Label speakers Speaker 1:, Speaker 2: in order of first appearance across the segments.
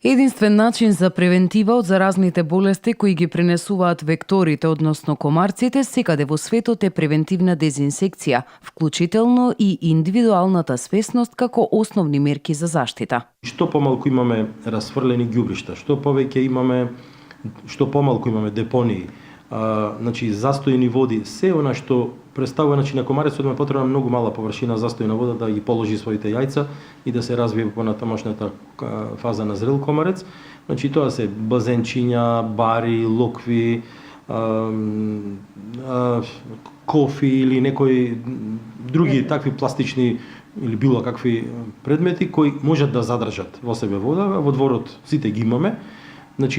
Speaker 1: Единствен начин за превентива од заразните болести кои ги пренесуваат векторите, односно комарците, секаде во светот е превентивна дезинсекција, вклучително и индивидуалната свесност како основни мерки за заштита.
Speaker 2: Што помалку имаме расфрлени ѓубришта, што помалку имаме депонии, застојени води, се она што представува, на комарецот е потребна многу мала површина застојна вода да ги положи своите јајца и да се развие понатамошната фаза на зрел комарец. Тоа се базенчиња, бари, локви, кофи или некои други такви пластични или било какви предмети кои можат да задржат во себе вода, во дворот сите ги имаме.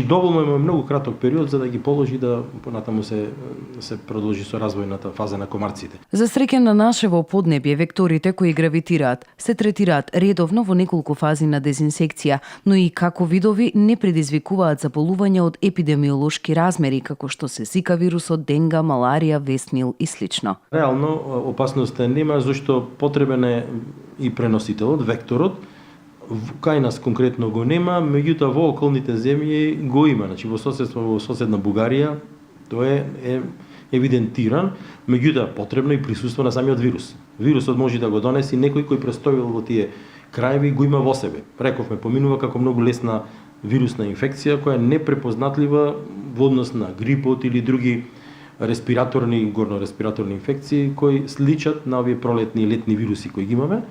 Speaker 2: Доволно има многу краток период за да ги положи да понатаму се продолжи со развојната фаза на комарците.
Speaker 1: За среќа на нашево поднебје, векторите кои гравитираат се третираат редовно во неколку фази на дезинсекција, но и како видови не предизвикуваат заболувања од епидемиолошки размери, како што се зика вирусот, денга, маларија, вестнил и слично.
Speaker 2: Реално опасноста нема, зашто потребен е и преносителот, векторот. Кај нас конкретно го нема, меѓутоа во околните земји го има. Во соседна Бугарија тоа е евидентиран, меѓутоа потребно и присуство на самиот вирус. Вирусот може да го донеси некој кој престојал во тие краеви го има во себе. Рековме, поминува како многу лесна вирусна инфекција која е непрепознатлива во однос на грипот или други горнореспираторни инфекции кои сличат на овие пролетни и летни вируси кои ги имаме.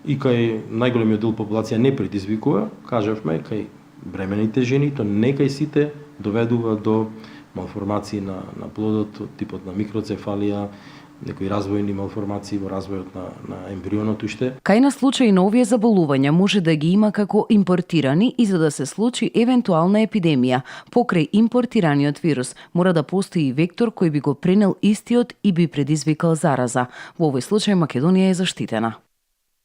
Speaker 2: И кај најголемиот дел популација не предизвикува, кажавме, кај бремените жени, то не кај сите доведува до малформации на плодот, типот на микроцефалија, некои развојни малформации во развојот на ембрионот уште.
Speaker 1: Кај на случаи на овие заболувања може да ги има како импортирани и за да се случи евентуална епидемија покрај импортираниот вирус, мора да постои вектор кој би го пренел истиот и би предизвикал зараза. Во овој случај Македонија е заштитена.